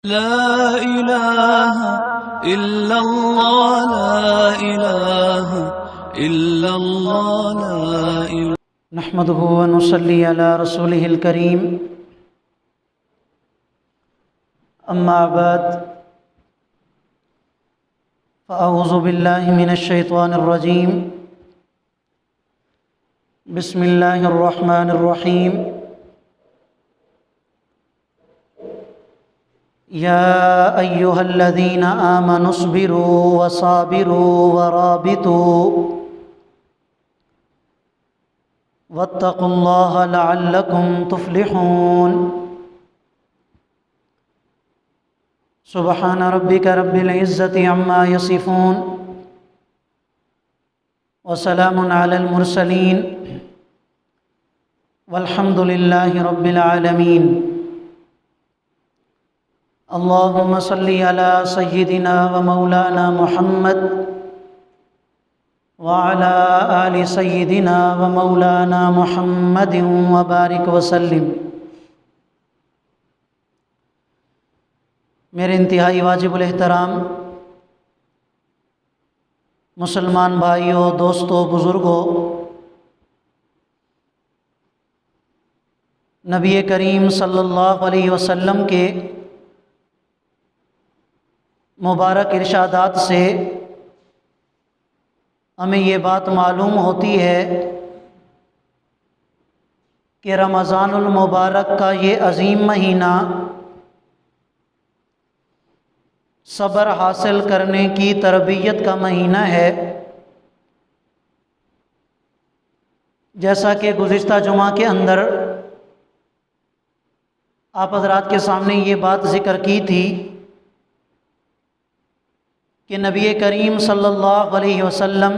لا إله إلا الله لا إله إلا الله لا إله. نحمده ونصلي على رسوله الكريم. أما بعد فأعوذ بالله من الشيطان الرجيم. بسم الله الرحمن الرحيم. يا أيها الذين آمنوا اصبروا وصابروا ورابطوا واتقوا الله لعلكم تفلحون. سبحان ربك رب العزة عما يصفون وسلام على المرسلين والحمد لله رب العالمين. اللهم صل على سيدنا ومولانا محمد وعلى آل سيدنا ومولانا محمد وبارك وسلم. میرے انتہائی واجب الاحترام مسلمان بھائیوں، دوستوں، بزرگوں، نبی کریم صلی اللہ علیہ وسلم کے مبارک ارشادات سے ہمیں یہ بات معلوم ہوتی ہے کہ رمضان المبارک کا یہ عظیم مہینہ صبر حاصل کرنے کی تربیت کا مہینہ ہے. جیسا کہ گزشتہ جمعہ کے اندر آپ حضرات کے سامنے یہ بات ذکر کی تھی کہ نبی کریم صلی اللہ علیہ وسلم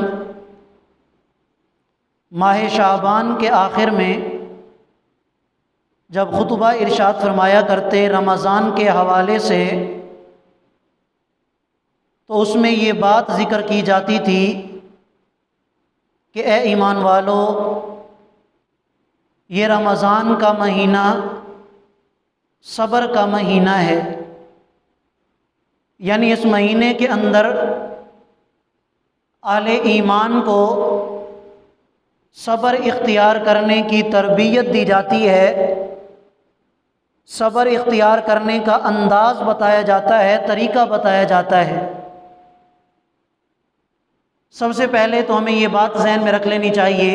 ماہ شعبان کے آخر میں جب خطبہ ارشاد فرمایا کرتے رمضان کے حوالے سے، تو اس میں یہ بات ذکر کی جاتی تھی کہ اے ایمان والو، یہ رمضان کا مہینہ صبر کا مہینہ ہے. یعنی اس مہینے کے اندر اہل ایمان کو صبر اختیار کرنے کی تربیت دی جاتی ہے، صبر اختیار کرنے کا انداز بتایا جاتا ہے، طریقہ بتایا جاتا ہے. سب سے پہلے تو ہمیں یہ بات ذہن میں رکھ لینی چاہیے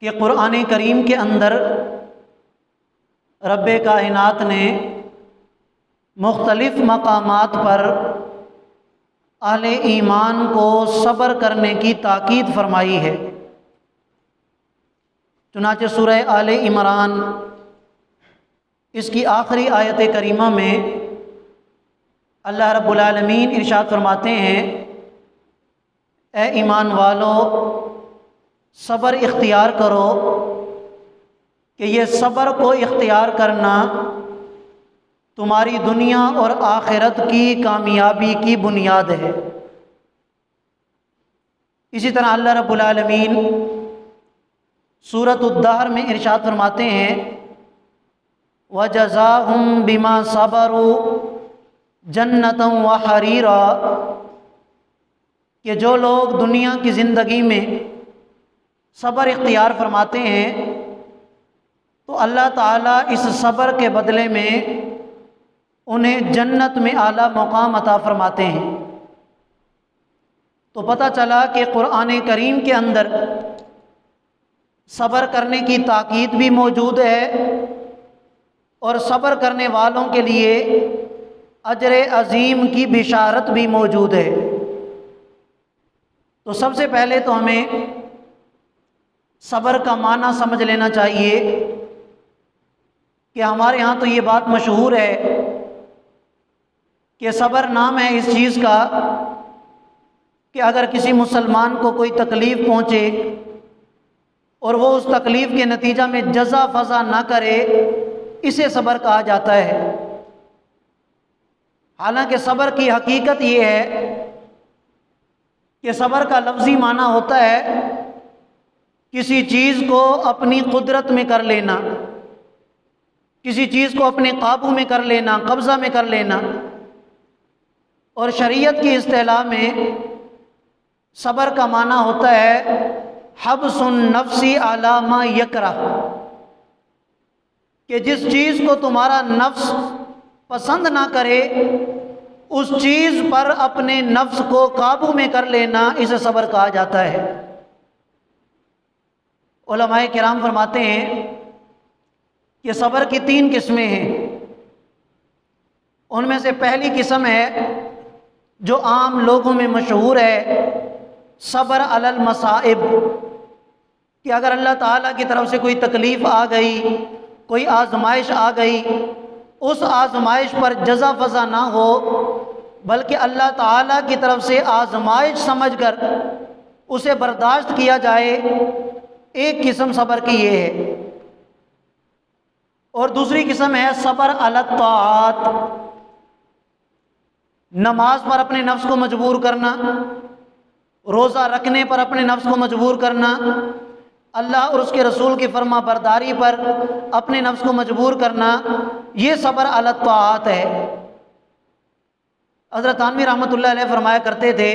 کہ قرآن کریم کے اندر رب کائنات نے مختلف مقامات پر اہل ایمان کو صبر کرنے کی تاکید فرمائی ہے. چنانچہ سورہ آل عمران اس کی آخری آیت کریمہ میں اللہ رب العالمین ارشاد فرماتے ہیں، اے ایمان والو، صبر اختیار کرو کہ یہ صبر کو اختیار کرنا تمہاری دنیا اور آخرت کی کامیابی کی بنیاد ہے. اسی طرح اللہ رب العالمین سورۃ الدہر میں ارشاد فرماتے ہیں، وَجَزَاهُمْ بِمَا صَبَرُوا جَنَّةً وَحَرِيرًا، کہ جو لوگ دنیا کی زندگی میں صبر اختیار فرماتے ہیں تو اللہ تعالیٰ اس صبر کے بدلے میں انہیں جنت میں اعلیٰ مقام عطا فرماتے ہیں. تو پتہ چلا کہ قرآن کریم کے اندر صبر کرنے کی تاکید بھی موجود ہے اور صبر کرنے والوں کے لیے اجر عظیم کی بشارت بھی موجود ہے. تو سب سے پہلے تو ہمیں صبر کا معنی سمجھ لینا چاہیے کہ ہمارے ہاں تو یہ بات مشہور ہے کہ صبر نام ہے اس چیز کا کہ اگر کسی مسلمان کو کوئی تکلیف پہنچے اور وہ اس تکلیف کے نتیجہ میں جزا فضا نہ کرے، اسے صبر کہا جاتا ہے. حالانکہ صبر کی حقیقت یہ ہے کہ صبر کا لفظی معنی ہوتا ہے کسی چیز کو اپنی قدرت میں کر لینا. کسی چیز کو اپنے قابو میں کر لینا، قبضہ میں کر لینا۔ اور شریعت کی اصطلاح میں صبر کا معنی ہوتا ہے حبس النفس علی ما یکرہ، کہ جس چیز کو تمہارا نفس پسند نہ کرے اس چیز پر اپنے نفس کو قابو میں کر لینا، اسے صبر کہا جاتا ہے۔ علماء کرام فرماتے ہیں کہ صبر کی 3 قسمیں ہیں۔ ان میں سے پہلی قسم ہے جو عام لوگوں میں مشہور ہے، صبر علی المصائب، کہ اگر اللہ تعالیٰ کی طرف سے کوئی تکلیف آ گئی، کوئی آزمائش آ گئی، اس آزمائش پر جزا فضا نہ ہو بلکہ اللہ تعالیٰ کی طرف سے آزمائش سمجھ کر اسے برداشت کیا جائے، ایک قسم صبر کی یہ ہے۔ اور دوسری قسم ہے صبر علی الطاعات، نماز پر اپنے نفس کو مجبور کرنا، روزہ رکھنے پر اپنے نفس کو مجبور کرنا، اللہ اور اس کے رسول کی فرما برداری پر اپنے نفس کو مجبور کرنا، یہ صبر علی الطاعات ہے۔ حضرت تھانوی رحمۃ اللہ علیہ فرمایا کرتے تھے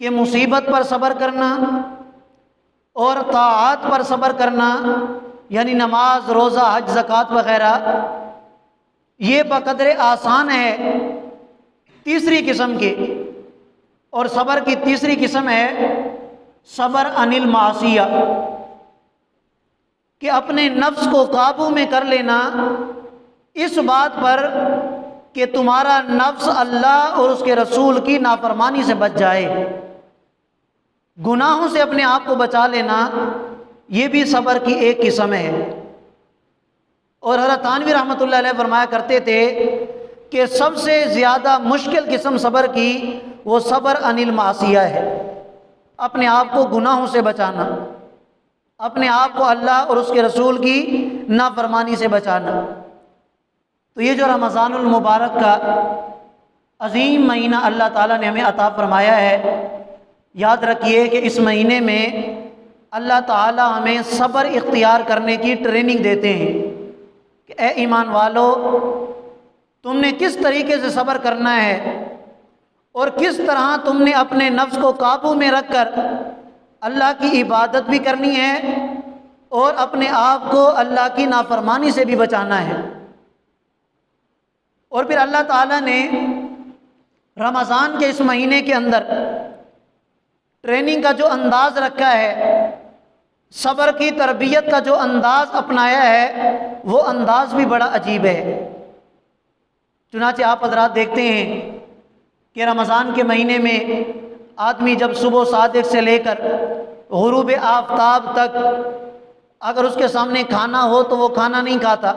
کہ مصیبت پر صبر کرنا اور طاعات پر صبر کرنا، یعنی نماز، روزہ، حج، زکوٰۃ وغیرہ، یہ بقدر آسان ہے تیسری قسم کی۔ اور صبر کی تیسری قسم ہے صبر عن المعصیہ، کہ اپنے نفس کو قابو میں کر لینا اس بات پر کہ تمہارا نفس اللہ اور اس کے رسول کی نافرمانی سے بچ جائے، گناہوں سے اپنے آپ کو بچا لینا، یہ بھی صبر کی ایک قسم ہے۔ اور حضرت تھانوی رحمۃ اللہ علیہ فرمایا کرتے تھے کہ سب سے زیادہ مشکل قسم صبر کی وہ صبر عن المعصیہ ہے، اپنے آپ کو گناہوں سے بچانا، اپنے آپ کو اللہ اور اس کے رسول کی نافرمانی سے بچانا۔ تو یہ جو رمضان المبارک کا عظیم مہینہ اللہ تعالیٰ نے ہمیں عطا فرمایا ہے، یاد رکھیے کہ اس مہینے میں اللہ تعالیٰ ہمیں صبر اختیار کرنے کی ٹریننگ دیتے ہیں کہ اے ایمان والو، تم نے کس طریقے سے صبر کرنا ہے اور کس طرح تم نے اپنے نفس کو قابو میں رکھ کر اللہ کی عبادت بھی کرنی ہے اور اپنے آپ کو اللہ کی نافرمانی سے بھی بچانا ہے۔ اور پھر اللہ تعالیٰ نے رمضان کے اس مہینے کے اندر ٹریننگ کا جو انداز رکھا ہے، صبر کی تربیت کا جو انداز اپنایا ہے، وہ انداز بھی بڑا عجیب ہے۔ چنانچہ آپ حضرات دیکھتے ہیں کہ رمضان کے مہینے میں آدمی جب صبح صادق سے لے کر غروب آفتاب تک اگر اس کے سامنے کھانا ہو تو وہ کھانا نہیں کھاتا،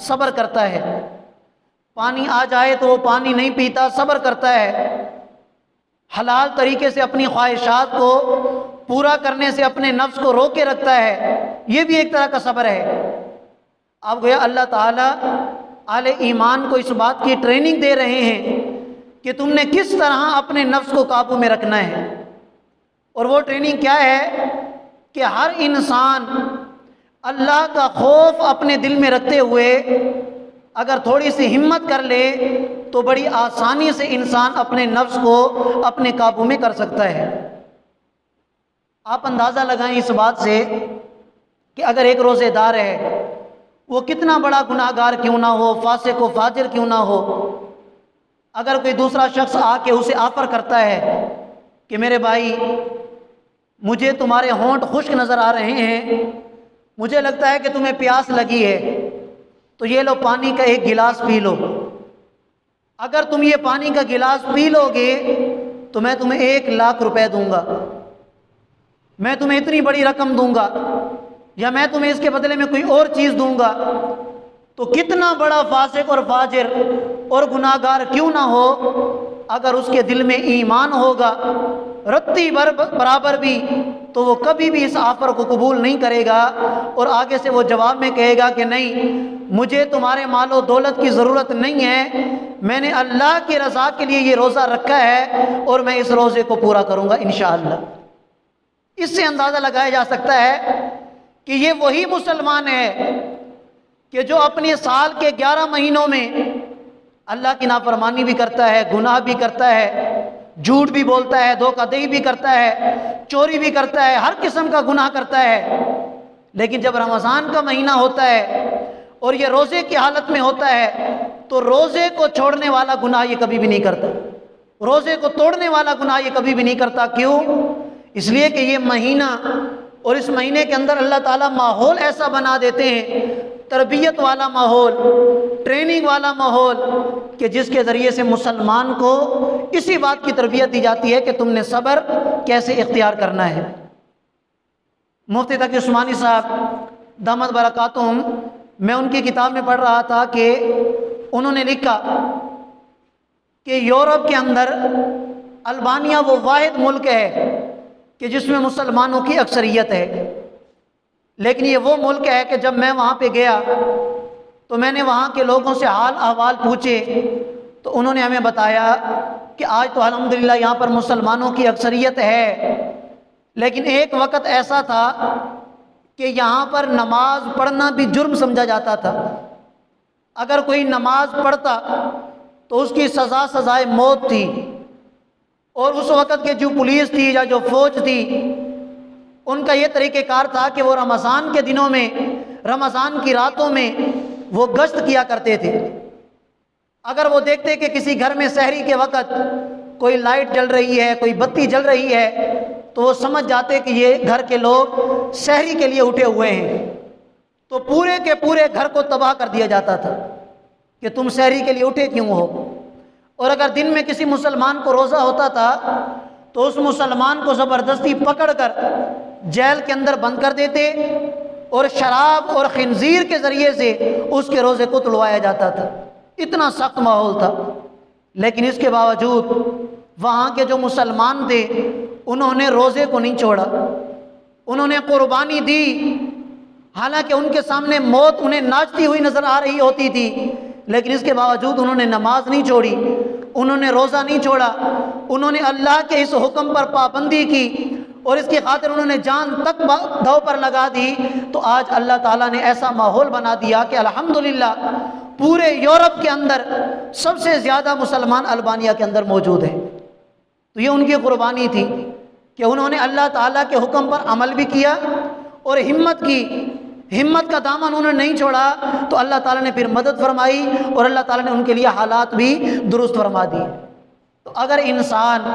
صبر کرتا ہے۔ پانی آ جائے تو وہ پانی نہیں پیتا، صبر کرتا ہے۔ حلال طریقے سے اپنی خواہشات کو پورا کرنے سے اپنے نفس کو روکے رکھتا ہے، یہ بھی ایک طرح کا صبر ہے۔ اب گویا اللہ تعالیٰ اہل ایمان کو اس بات کی ٹریننگ دے رہے ہیں کہ تم نے کس طرح اپنے نفس کو قابو میں رکھنا ہے۔ اور وہ ٹریننگ کیا ہے کہ ہر انسان اللہ کا خوف اپنے دل میں رکھتے ہوئے اگر تھوڑی سی ہمت کر لے تو بڑی آسانی سے انسان اپنے نفس کو اپنے قابو میں کر سکتا ہے۔ آپ اندازہ لگائیں اس بات سے کہ اگر ایک روزے دار ہے، وہ کتنا بڑا گناہ گار کیوں نہ ہو، فاسق و فاجر کیوں نہ ہو، اگر کوئی دوسرا شخص آ کے اسے آفر کرتا ہے کہ میرے بھائی مجھے تمہارے ہونٹ خشک نظر آ رہے ہیں، مجھے لگتا ہے کہ تمہیں پیاس لگی ہے، تو یہ لو پانی کا ایک گلاس پی لو، اگر تم یہ پانی کا گلاس پی لو گے تو میں تمہیں 1,00,000 روپے دوں گا، میں تمہیں اتنی بڑی رقم دوں گا، یا میں تمہیں اس کے بدلے میں کوئی اور چیز دوں گا۔ تو کتنا بڑا فاسق اور فاجر اور گناہ گار کیوں نہ ہو، اگر اس کے دل میں ایمان ہوگا رتی برابر بھی، تو وہ کبھی بھی اس آفر کو قبول نہیں کرے گا، اور آگے سے وہ جواب میں کہے گا کہ نہیں، مجھے تمہارے مال و دولت کی ضرورت نہیں ہے، میں نے اللہ کی رضا کے لیے یہ روزہ رکھا ہے اور میں اس روزے کو پورا کروں گا انشاءاللہ۔ اس سے اندازہ لگایا جا سکتا ہے کہ یہ وہی مسلمان ہے کہ جو اپنے سال کے 11 مہینوں میں اللہ کی نافرمانی بھی کرتا ہے، گناہ بھی کرتا ہے، جھوٹ بھی بولتا ہے، دھوکہ دہی بھی کرتا ہے، چوری بھی کرتا ہے، ہر قسم کا گناہ کرتا ہے، لیکن جب رمضان کا مہینہ ہوتا ہے اور یہ روزے کی حالت میں ہوتا ہے تو روزے کو چھوڑنے والا گناہ یہ کبھی بھی نہیں کرتا، روزے کو توڑنے والا گناہ یہ کبھی بھی نہیں کرتا۔ کیوں؟ اس لیے کہ یہ مہینہ اور اس مہینے کے اندر اللہ تعالیٰ ماحول ایسا بنا دیتے ہیں، تربیت والا ماحول، ٹریننگ والا ماحول، کہ جس کے ذریعے سے مسلمان کو اسی بات کی تربیت دی جاتی ہے کہ تم نے صبر کیسے اختیار کرنا ہے۔ مفتی تقی عثمانی صاحب دامت برکاتہم، میں ان کی کتاب میں پڑھ رہا تھا کہ انہوں نے لکھا کہ یورپ کے اندر البانیہ وہ واحد ملک ہے کہ جس میں مسلمانوں کی اکثریت ہے، لیکن یہ وہ ملک ہے کہ جب میں وہاں پہ گیا تو میں نے وہاں کے لوگوں سے حال احوال پوچھے تو انہوں نے ہمیں بتایا کہ آج تو الحمدللہ یہاں پر مسلمانوں کی اکثریت ہے، لیکن ایک وقت ایسا تھا کہ یہاں پر نماز پڑھنا بھی جرم سمجھا جاتا تھا۔ اگر کوئی نماز پڑھتا تو اس کی سزائے موت تھی، اور اس وقت کے جو پولیس تھی یا جو فوج تھی ان کا یہ طریقہ کار تھا کہ وہ رمضان کے دنوں میں، رمضان کی راتوں میں وہ گشت کیا کرتے تھے۔ اگر وہ دیکھتے کہ کسی گھر میں سحری کے وقت کوئی لائٹ جل رہی ہے، کوئی بتی جل رہی ہے، تو وہ سمجھ جاتے کہ یہ گھر کے لوگ سحری کے لیے اٹھے ہوئے ہیں، تو پورے کے پورے گھر کو تباہ کر دیا جاتا تھا کہ تم سحری کے لیے اٹھے کیوں ہو۔ اور اگر دن میں کسی مسلمان کو روزہ ہوتا تھا تو اس مسلمان کو زبردستی پکڑ کر جیل کے اندر بند کر دیتے اور شراب اور خنزیر کے ذریعے سے اس کے روزے کو توڑوایا جاتا تھا۔ اتنا سخت ماحول تھا، لیکن اس کے باوجود وہاں کے جو مسلمان تھے انہوں نے روزے کو نہیں چھوڑا، انہوں نے قربانی دی، حالانکہ ان کے سامنے موت انہیں ناچتی ہوئی نظر آ رہی ہوتی تھی، لیکن اس کے باوجود انہوں نے نماز نہیں چھوڑی، انہوں نے روزہ نہیں چھوڑا، انہوں نے اللہ کے اس حکم پر پابندی کی اور اس کی خاطر انہوں نے جان تک داؤ پر لگا دی۔ تو آج اللہ تعالیٰ نے ایسا ماحول بنا دیا کہ الحمدللہ پورے یورپ کے اندر سب سے زیادہ مسلمان البانیہ کے اندر موجود ہیں۔ تو یہ ان کی قربانی تھی کہ انہوں نے اللہ تعالیٰ کے حکم پر عمل بھی کیا اور ہمت کی، ہمت کا دامن انہوں نے نہیں چھوڑا، تو اللہ تعالیٰ نے پھر مدد فرمائی اور اللہ تعالیٰ نے ان کے لیے حالات بھی درست فرما دیے۔ تو اگر انسان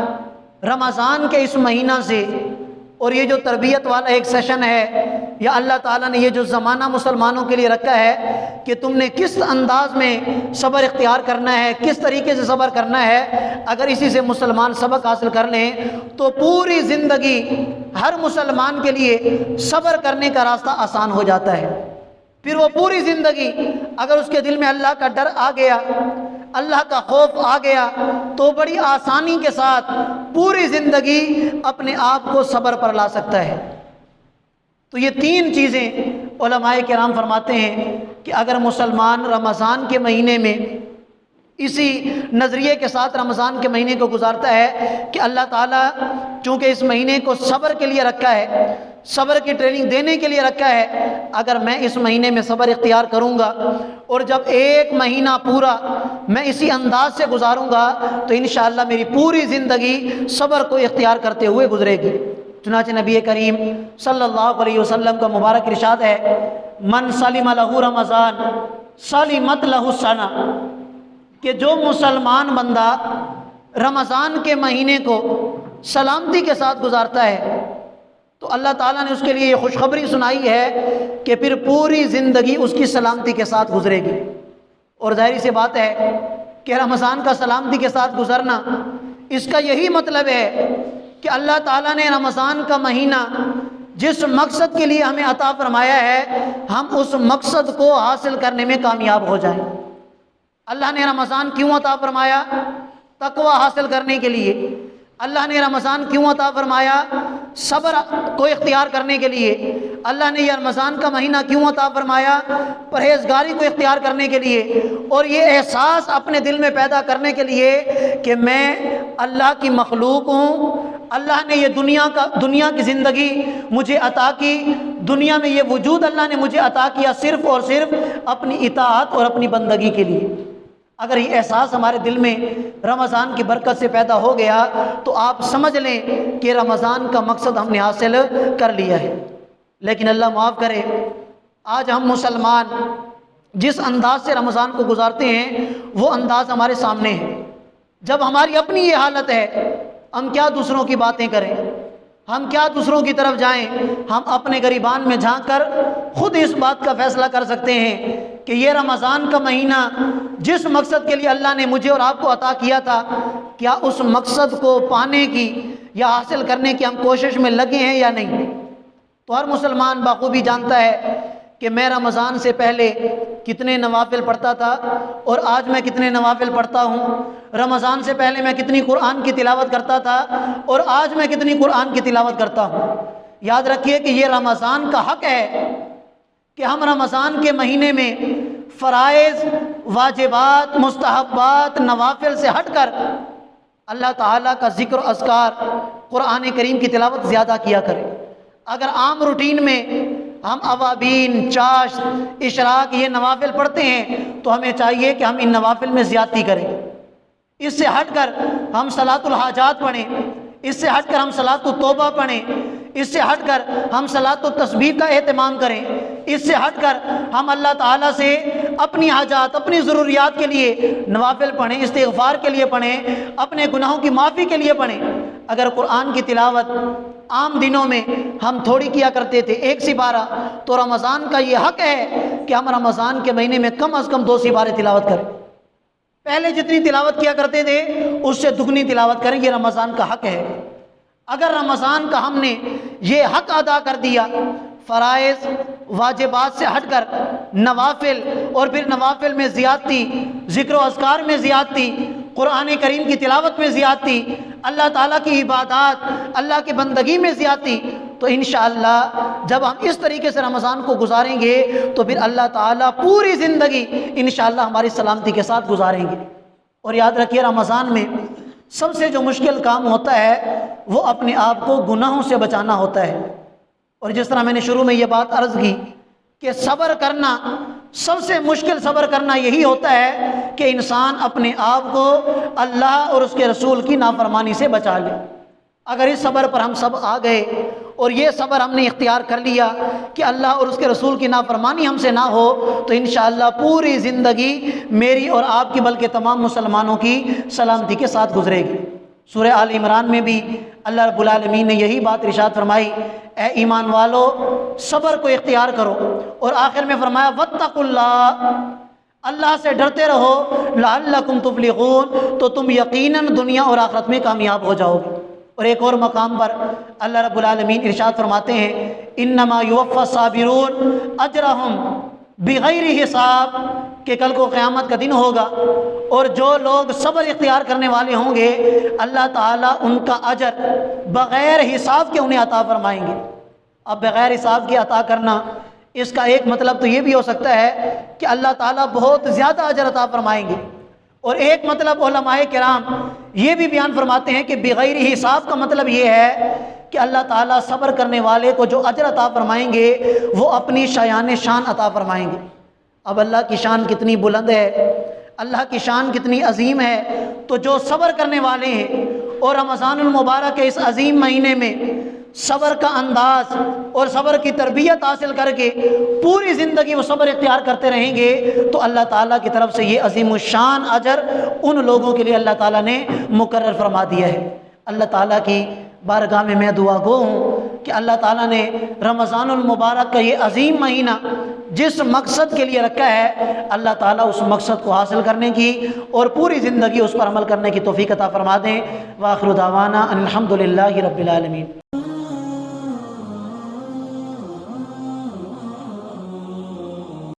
رمضان کے اس مہینہ سے، اور یہ جو تربیت والا ایک سیشن ہے یا اللہ تعالیٰ نے یہ جو زمانہ مسلمانوں کے لیے رکھا ہے کہ تم نے کس انداز میں صبر اختیار کرنا ہے، کس طریقے سے صبر کرنا ہے، اگر اسی سے مسلمان سبق حاصل کر لیں تو پوری زندگی ہر مسلمان کے لیے صبر کرنے کا راستہ آسان ہو جاتا ہے۔ پھر وہ پوری زندگی اگر اس کے دل میں اللہ کا ڈر آ گیا، اللہ کا خوف آ گیا، تو بڑی آسانی کے ساتھ پوری زندگی اپنے آپ کو صبر پر لا سکتا ہے۔ تو یہ تین چیزیں علماء کرام فرماتے ہیں کہ اگر مسلمان رمضان کے مہینے میں اسی نظریے کے ساتھ رمضان کے مہینے کو گزارتا ہے کہ اللہ تعالیٰ چونکہ اس مہینے کو صبر کے لیے رکھا ہے، صبر کی ٹریننگ دینے کے لیے رکھا ہے، اگر میں اس مہینے میں صبر اختیار کروں گا اور جب ایک مہینہ پورا میں اسی انداز سے گزاروں گا تو انشاءاللہ میری پوری زندگی صبر کو اختیار کرتے ہوئے گزرے گی۔ چنانچہ نبی کریم صلی اللہ علیہ وسلم کا مبارک ارشاد ہے، من سلم لہ رمضان سلمت لہ السنہ، کہ جو مسلمان بندہ رمضان کے مہینے کو سلامتی کے ساتھ گزارتا ہے تو اللہ تعالیٰ نے اس کے لیے یہ خوشخبری سنائی ہے کہ پھر پوری زندگی اس کی سلامتی کے ساتھ گزرے گی۔ اور ظاہری سی بات ہے کہ رمضان کا سلامتی کے ساتھ گزرنا، اس کا یہی مطلب ہے کہ اللہ تعالیٰ نے رمضان کا مہینہ جس مقصد کے لیے ہمیں عطا فرمایا ہے، ہم اس مقصد کو حاصل کرنے میں کامیاب ہو جائیں۔ اللہ نے رمضان کیوں عطا فرمایا؟ تقوی حاصل کرنے کے لیے۔ اللہ نے رمضان کیوں عطا فرمایا؟ صبر کو اختیار کرنے کے لیے۔ اللہ نے یہ رمضان کا مہینہ کیوں عطا فرمایا؟ پرہیزگاری کو اختیار کرنے کے لیے، اور یہ احساس اپنے دل میں پیدا کرنے کے لیے کہ میں اللہ کی مخلوق ہوں، اللہ نے یہ دنیا کی زندگی مجھے عطا کی، دنیا میں یہ وجود اللہ نے مجھے عطا کیا صرف اور صرف اپنی اطاعت اور اپنی بندگی کے لیے۔ اگر یہ احساس ہمارے دل میں رمضان کی برکت سے پیدا ہو گیا تو آپ سمجھ لیں کہ رمضان کا مقصد ہم نے حاصل کر لیا ہے۔ لیکن اللہ معاف کرے، آج ہم مسلمان جس انداز سے رمضان کو گزارتے ہیں وہ انداز ہمارے سامنے ہے۔ جب ہماری اپنی یہ حالت ہے، ہم کیا دوسروں کی باتیں کریں، ہم کیا دوسروں کی طرف جائیں؟ ہم اپنے گریبان میں جھانک کر خود اس بات کا فیصلہ کر سکتے ہیں کہ یہ رمضان کا مہینہ جس مقصد کے لیے اللہ نے مجھے اور آپ کو عطا کیا تھا، کیا اس مقصد کو پانے کی یا حاصل کرنے کی ہم کوشش میں لگے ہیں یا نہیں؟ تو ہر مسلمان بخوبی جانتا ہے کہ میں رمضان سے پہلے کتنے نوافل پڑھتا تھا اور آج میں کتنے نوافل پڑھتا ہوں، رمضان سے پہلے میں کتنی قرآن کی تلاوت کرتا تھا اور آج میں کتنی قرآن کی تلاوت کرتا ہوں۔ یاد رکھیے کہ یہ رمضان کا حق ہے کہ ہم رمضان کے مہینے میں فرائض، واجبات، مستحبات، نوافل سے ہٹ کر اللہ تعالیٰ کا ذکر و اذکار، قرآن کریم کی تلاوت زیادہ کیا کریں۔ اگر عام روٹین میں ہم اوابین، چاشت، اشراق یہ نوافل پڑھتے ہیں تو ہمیں چاہیے کہ ہم ان نوافل میں زیادتی کریں۔ اس سے ہٹ کر ہم صلاۃ الحاجات پڑھیں، اس سے ہٹ کر ہم صلاۃ التوبہ پڑھیں، اس سے ہٹ کر ہم صلاۃ التسبیح کا اہتمام کریں، اس سے ہٹ کر ہم اللہ تعالیٰ سے اپنی حاجات، اپنی ضروریات کے لیے نوافل پڑھیں، استغفار کے لیے پڑھیں، اپنے گناہوں کی معافی کے لیے پڑھیں۔ اگر قرآن کی تلاوت عام دنوں میں ہم تھوڑی کیا کرتے تھے، 1 سپارہ، تو رمضان کا یہ حق ہے کہ ہم رمضان کے مہینے میں کم از کم 2 سپارے تلاوت کریں۔ پہلے جتنی تلاوت کیا کرتے تھے اس سے دگنی تلاوت کریں، یہ رمضان کا حق ہے۔ اگر رمضان کا ہم نے یہ حق ادا کر دیا، فرائض، واجبات سے ہٹ کر نوافل، اور پھر نوافل میں زیادتی، ذکر و اذکار میں زیادتی، قرآن کریم کی تلاوت میں زیادتی، اللہ تعالیٰ کی عبادات، اللہ کی بندگی میں زیادتی، تو انشاءاللہ جب ہم اس طریقے سے رمضان کو گزاریں گے تو پھر اللہ تعالیٰ پوری زندگی انشاءاللہ ہماری سلامتی کے ساتھ گزاریں گے۔ اور یاد رکھیے رمضان میں سب سے جو مشکل کام ہوتا ہے وہ اپنے آپ کو گناہوں سے بچانا ہوتا ہے۔ اور جس طرح میں نے شروع میں یہ بات عرض کی کہ صبر کرنا، سب سے مشکل صبر کرنا یہی ہوتا ہے کہ انسان اپنے آپ کو اللہ اور اس کے رسول کی نافرمانی سے بچا لے۔ اگر اس صبر پر ہم سب آ گئے اور یہ صبر ہم نے اختیار کر لیا کہ اللہ اور اس کے رسول کی نافرمانی ہم سے نہ ہو، تو انشاءاللہ پوری زندگی میری اور آپ کی بلکہ تمام مسلمانوں کی سلامتی کے ساتھ گزرے گی۔ سورہ آل عمران میں بھی اللہ رب العالمین نے یہی بات ارشاد فرمائی، اے ایمان والو صبر کو اختیار کرو، اور آخر میں فرمایا واتقوا اللہ، اللہ سے ڈرتے رہو، لعلکم تفلحون، تو تم یقیناً دنیا اور آخرت میں کامیاب ہو جاؤ گے۔ اور ایک اور مقام پر اللہ رب العالمین ارشاد فرماتے ہیں انما یوفی الصابرون اجرہم بغیر حساب، کہ کل کو قیامت کا دن ہوگا اور جو لوگ صبر اختیار کرنے والے ہوں گے اللہ تعالیٰ ان کا اجر بغیر حساب کے انہیں عطا فرمائیں گے۔ اب بغیر حساب کے عطا کرنا، اس کا ایک مطلب تو یہ بھی ہو سکتا ہے کہ اللہ تعالیٰ بہت زیادہ اجر عطا فرمائیں گے، اور ایک مطلب علماء کرام یہ بھی بیان فرماتے ہیں کہ بغیر حساب کا مطلب یہ ہے کہ اللہ تعالیٰ صبر کرنے والے کو جو اجر عطا فرمائیں گے وہ اپنی شایان شان عطا فرمائیں گے۔ اب اللہ کی شان کتنی بلند ہے، اللہ کی شان کتنی عظیم ہے، تو جو صبر کرنے والے ہیں اور رمضان المبارک کے اس عظیم مہینے میں صبر کا انداز اور صبر کی تربیت حاصل کر کے پوری زندگی وہ صبر اختیار کرتے رہیں گے تو اللہ تعالیٰ کی طرف سے یہ عظیم الشان اجر ان لوگوں کے لیے اللہ تعالیٰ نے مقرر فرما دیا ہے۔ اللہ تعالیٰ کی بارگاہ میں میں دعا گو ہوں کہ اللہ تعالیٰ نے رمضان المبارک کا یہ عظیم مہینہ جس مقصد کے لیے رکھا ہے اللہ تعالیٰ اس مقصد کو حاصل کرنے کی اور پوری زندگی اس پر عمل کرنے کی توفیق عطا فرما دیں۔ وآخر دعوانا ان الحمد للہ رب العالمین۔